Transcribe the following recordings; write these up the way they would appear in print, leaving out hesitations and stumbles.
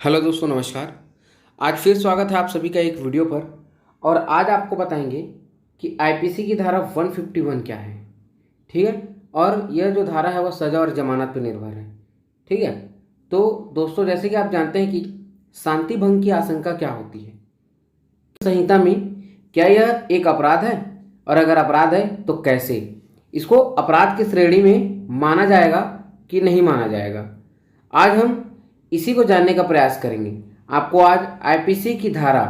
Hello दोस्तों, नमस्कार। आज फिर स्वागत है आप सभी का एक वीडियो पर। और आज आपको बताएंगे कि आईपीसी की धारा 151 क्या है। ठीक है। और यह जो धारा है वह सजा और जमानत पर निर्भर है। ठीक है। तो दोस्तों, जैसे कि आप जानते हैं कि शांति भंग की आशंका क्या होती है संहिता में, क्या यह एक अपराध है, और अगर अपराध है तो कैसे इसको अपराध की श्रेणी में माना जाएगा कि नहीं माना जाएगा। आज हम इसी को जानने का प्रयास करेंगे। आपको आज आईपीसी की धारा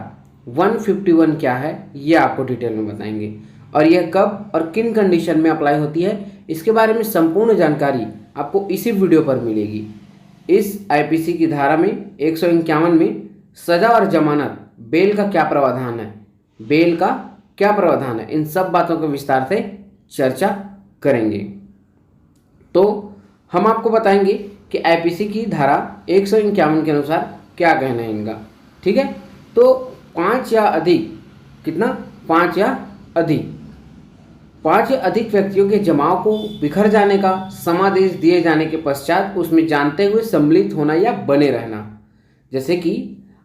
151 क्या है ये आपको डिटेल में बताएंगे, और यह कब और किन कंडीशन में अप्लाई होती है इसके बारे में संपूर्ण जानकारी आपको इसी वीडियो पर मिलेगी। इस आईपीसी की धारा में 151 में सजा और जमानत, बेल का क्या प्रावधान है, बेल का क्या प्रावधान है, इन सब बातों को विस्तार से चर्चा करेंगे। तो हम आपको बताएंगे कि आईपीसी की धारा 151 के अनुसार क्या कहना है इनका। ठीक है। तो 5 या अधिक, कितना, 5 या अधिक, 5 या अधिक व्यक्तियों के जमाव को बिखर जाने का समादेश दिए जाने के पश्चात उसमें जानते हुए सम्मिलित होना या बने रहना। जैसे कि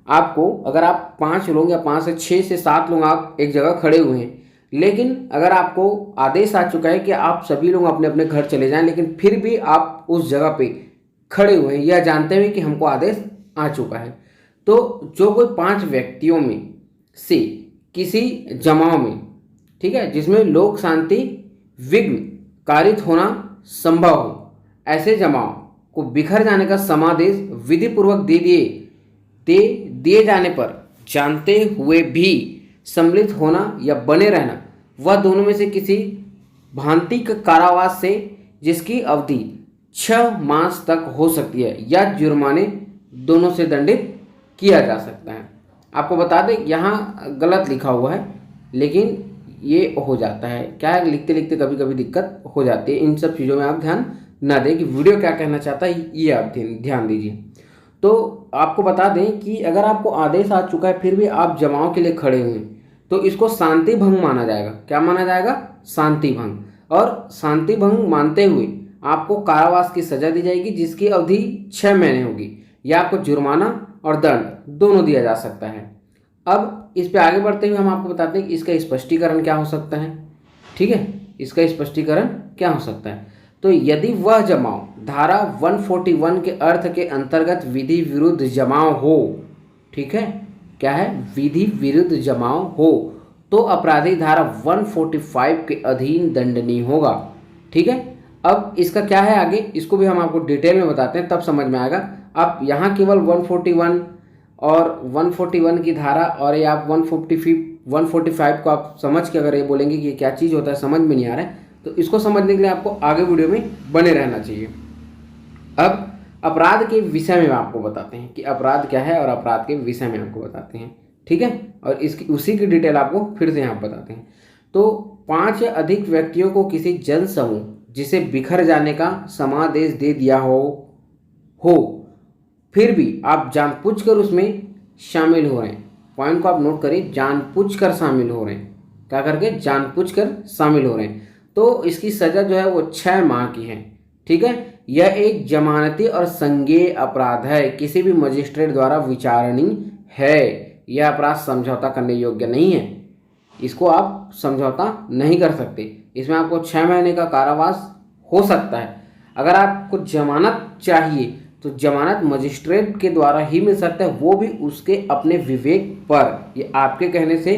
आपको, अगर आप 5 लोग या 5 से 6 से 7 लोग आप एक जगह खड़े हुए हैं, लेकिन अगर आपको आदेश आ चुका है कि आप सभी लोग अपने अपने घर चले जाएं, लेकिन फिर भी आप उस जगह पे खड़े हुए हैं यह जानते हुए कि हमको आदेश आ चुका है, तो जो कोई 5 व्यक्तियों में से किसी जमाव में, ठीक है, जिसमें लोक शांति विघ्न कारित होना संभव हो, ऐसे जमाव को बिखर जाने का समादेश विधि पूर्वक दिए जाने पर जानते हुए भी सम्मिलित होना या बने रहना, वह दोनों में से किसी भांति का कारावास से जिसकी अवधि 6 मास तक हो सकती है या जुर्माने दोनों से दंडित किया जा सकता है। आपको बता दें, यहाँ गलत लिखा हुआ है, लेकिन ये हो जाता है, क्या है, लिखते लिखते कभी कभी दिक्कत हो जाती है। इन सब चीज़ों में आप ध्यान ना दें कि वीडियो क्या कहना चाहता है, ये आप ध्यान दीजिए। तो आपको बता दें कि अगर आपको आदेश आ चुका है फिर भी आप जमाव के लिए खड़े हुए हैं, तो इसको शांति भंग माना जाएगा। क्या माना जाएगा? शांति भंग। और शांति भंग मानते हुए आपको कारावास की सजा दी जाएगी जिसकी अवधि 6 महीने होगी, या आपको जुर्माना और दंड दोनों दिया जा सकता है। अब इस पे आगे बढ़ते हुए हम आपको बताते हैं कि इसका स्पष्टीकरण क्या हो सकता है। ठीक है, इसका स्पष्टीकरण क्या हो सकता है। तो यदि वह जमाव धारा 141 के अर्थ के अंतर्गत विधि विरुद्ध जमाव हो, ठीक है, क्या है, विधि विरुद्ध जमाव हो, तो अपराधी धारा 145 के अधीन दंडनीय होगा। ठीक है। अब इसका क्या है आगे, इसको भी हम आपको डिटेल में बताते हैं, तब समझ में आएगा। आप यहाँ केवल 141 और 141 की धारा और ये आप 145 को आप समझ के अगर ये बोलेंगे कि ये क्या चीज़ होता है, समझ में नहीं आ रहा है, तो इसको समझने के लिए आपको आगे वीडियो में बने रहना चाहिए। अब अपराध के विषय में आपको बताते हैं कि अपराध क्या है, और अपराध के विषय में आपको बताते हैं। ठीक है। और इसकी उसी की डिटेल आपको फिर से यहाँ बताते हैं। तो 5 या अधिक व्यक्तियों को किसी जन समूह जिसे बिखर जाने का समादेश दे दिया हो फिर भी आप जानबूझकर उसमें शामिल हो रहे हैं। पॉइंट को आप नोट करिए, जानबूझकर शामिल हो रहे हैं। क्या करके? जानबूझकर शामिल हो रहे हैं। तो इसकी सज़ा जो है वो 6 माह की है। ठीक है। यह एक जमानती और संज्ञेय अपराध है, किसी भी मजिस्ट्रेट द्वारा विचारणीय है। यह अपराध समझौता करने योग्य नहीं है, इसको आप समझौता नहीं कर सकते। इसमें आपको 6 महीने का कारावास हो सकता है। अगर आपको जमानत चाहिए तो जमानत मजिस्ट्रेट के द्वारा ही मिल सकता है, वो भी उसके अपने विवेक पर। ये आपके कहने से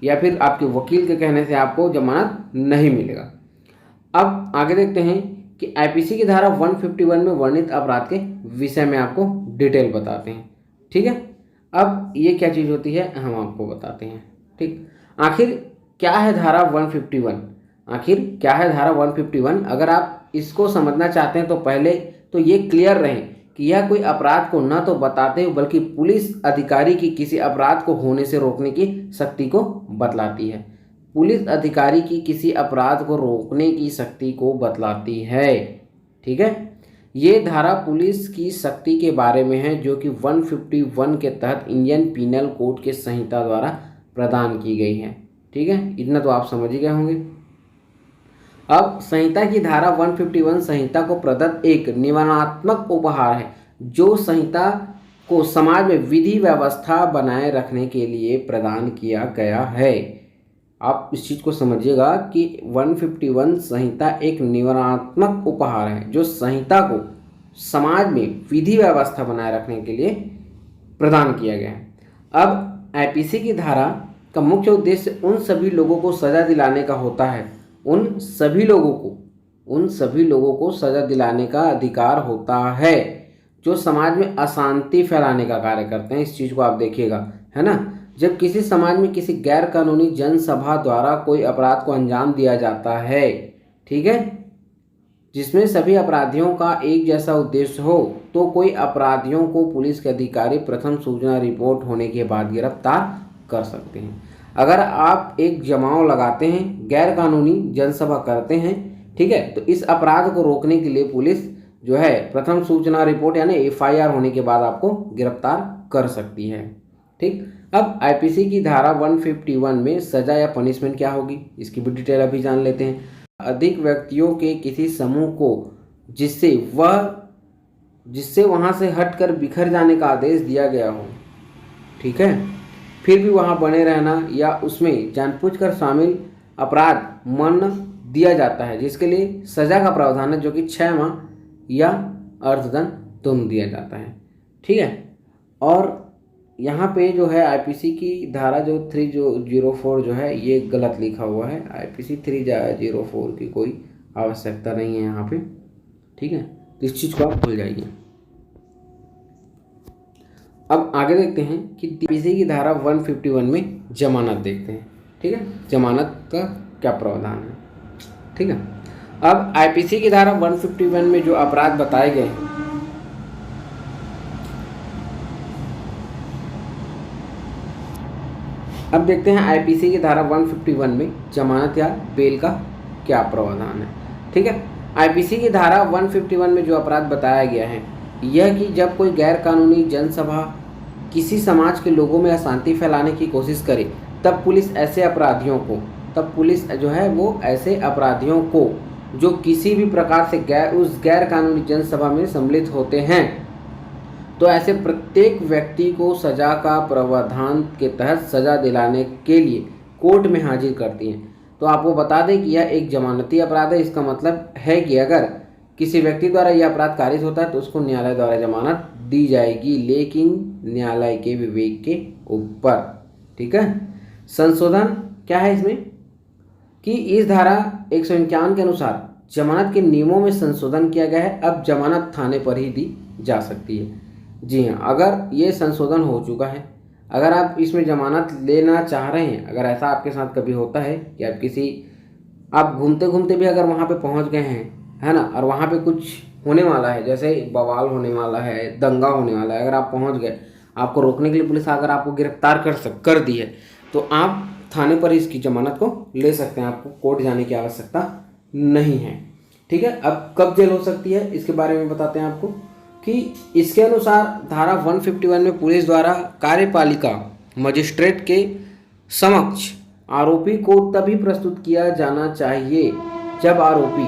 या फिर आपके वकील के कहने से आपको जमानत नहीं मिलेगा। अब आगे देखते हैं कि आईपीसी की धारा 151 में वर्णित अपराध के विषय में आपको डिटेल बताते हैं। ठीक है। अब ये क्या चीज़ होती है हम आपको बताते हैं। ठीक, आखिर क्या है धारा 151? आखिर क्या है धारा 151? अगर आप इसको समझना चाहते हैं तो पहले तो ये क्लियर रहे कि यह कोई अपराध को न तो बताते हुए बल्कि पुलिस अधिकारी की किसी अपराध को होने से रोकने की शक्ति को बतलाती है। पुलिस अधिकारी की किसी अपराध को रोकने की शक्ति को बतलाती है। ठीक है। ये धारा पुलिस की शक्ति के बारे में है, जो कि 151 के तहत इंडियन पीनल कोड के संहिता द्वारा प्रदान की गई है। ठीक है, इतना तो आप समझ ही गए होंगे। अब संहिता की धारा 151 संहिता को प्रदत्त एक निवारणात्मक उपहार है, जो संहिता को समाज में विधि व्यवस्था बनाए रखने के लिए प्रदान किया गया है। आप इस चीज़ को समझिएगा कि 151 संहिता एक निवारणात्मक उपहार है जो संहिता को समाज में विधि व्यवस्था बनाए रखने के लिए प्रदान किया गया है। अब आईपीसी की धारा का मुख्य उद्देश्य उन सभी लोगों को सजा दिलाने का होता है, उन सभी लोगों को सजा दिलाने का अधिकार होता है जो समाज में अशांति फैलाने का कार्य करते हैं। इस चीज़ को आप देखिएगा, है ना। जब किसी समाज में किसी गैर कानूनी जनसभा द्वारा कोई अपराध को अंजाम दिया जाता है, ठीक है, जिसमें सभी अपराधियों का एक जैसा उद्देश्य हो, तो कोई अपराधियों को पुलिस के अधिकारी प्रथम सूचना रिपोर्ट होने के बाद गिरफ्तार कर सकते हैं। अगर आप एक जमाव लगाते हैं, गैर कानूनी जनसभा करते हैं, ठीक है, तो इस अपराध को रोकने के लिए पुलिस जो है प्रथम सूचना रिपोर्ट यानी एफआईआर होने के बाद आपको गिरफ्तार कर सकती है। ठीक, अब आईपीसी की धारा 151 में सजा या पनिशमेंट क्या होगी, इसकी भी डिटेल अभी जान लेते हैं। अधिक व्यक्तियों के किसी समूह को जिससे वहाँ से हटकर बिखर जाने का आदेश दिया गया हो, ठीक है, फिर भी वहाँ बने रहना या उसमें जानबूझकर शामिल अपराध मान दिया जाता है, जिसके लिए सजा का प्रावधान है जो कि 6 माह या अर्थदंड दोनों दिया जाता है। ठीक है, और यहाँ पे जो है आईपीसी की धारा जो 304 जो है ये गलत लिखा हुआ है। आईपीसी 304 की कोई आवश्यकता नहीं है यहाँ पे, ठीक है, तो इस चीज़ को आप भूल जाइए। अब आगे देखते हैं कि आईपीसी की धारा 151 में जमानत देखते हैं। ठीक है, जमानत का क्या प्रावधान है। ठीक है, अब आईपीसी की धारा 151 में जो अपराध बताए गए हैं, अब देखते हैं आईपीसी की धारा 151 में जमानत या बेल का क्या प्रावधान है। ठीक है, आईपीसी की धारा 151 में जो अपराध बताया गया है यह कि जब कोई गैर कानूनी जनसभा किसी समाज के लोगों में अशांति फैलाने की कोशिश करे, तब पुलिस ऐसे अपराधियों को जो किसी भी प्रकार से उस गैर कानूनी जनसभा में सम्मिलित होते हैं, तो ऐसे प्रत्येक व्यक्ति को सजा का प्रावधान के तहत सजा दिलाने के लिए कोर्ट में हाजिर करती हैं। तो आपको बता दें कि यह एक जमानती अपराध है। इसका मतलब है कि अगर किसी व्यक्ति द्वारा यह अपराध कारित होता है तो उसको न्यायालय द्वारा जमानत दी जाएगी, लेकिन न्यायालय के विवेक के ऊपर। ठीक है, संशोधन क्या है इसमें कि इस धारा 151 के अनुसार जमानत के नियमों में संशोधन किया गया है। अब जमानत थाने पर ही दी जा सकती है। जी हाँ, अगर ये संशोधन हो चुका है, अगर आप इसमें जमानत लेना चाह रहे हैं, अगर ऐसा आपके साथ कभी होता है कि आप घूमते घूमते भी अगर वहाँ पे पहुँच गए हैं, है ना, और वहाँ पे कुछ होने वाला है, जैसे बवाल होने वाला है, दंगा होने वाला है, अगर आप पहुँच गए, आपको रोकने के लिए पुलिस अगर आपको गिरफ्तार कर दी है, तो आप थाने पर इसकी जमानत को ले सकते हैं। आपको कोर्ट जाने की आवश्यकता नहीं है। ठीक है, अब कब जेल हो सकती है इसके बारे में बताते हैं आपको कि इसके अनुसार धारा 151 में पुलिस द्वारा कार्यपालिका मजिस्ट्रेट के समक्ष आरोपी को तभी प्रस्तुत किया जाना चाहिए जब आरोपी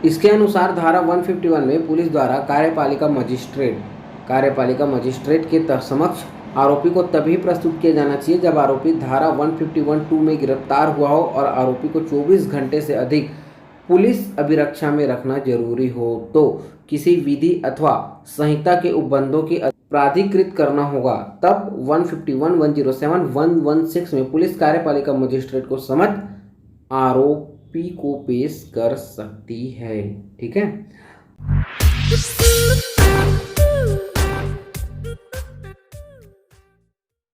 इसके अनुसार धारा 151 में पुलिस द्वारा कार्यपालिका मजिस्ट्रेट के समक्ष आरोपी को तभी प्रस्तुत किया जाना चाहिए जब आरोपी धारा 151(2) में गिरफ्तार हुआ हो और आरोपी को 24 घंटे से अधिक पुलिस अभिरक्षा में रखना जरूरी हो। तो किसी विधि अथवा संहिता के उपबंधों की प्राधिकृत करना होगा, तब 151, 107, 116 में पुलिस कार्यपालिका मजिस्ट्रेट को समक्ष आरोपी को पेश कर सकती है। ठीक है।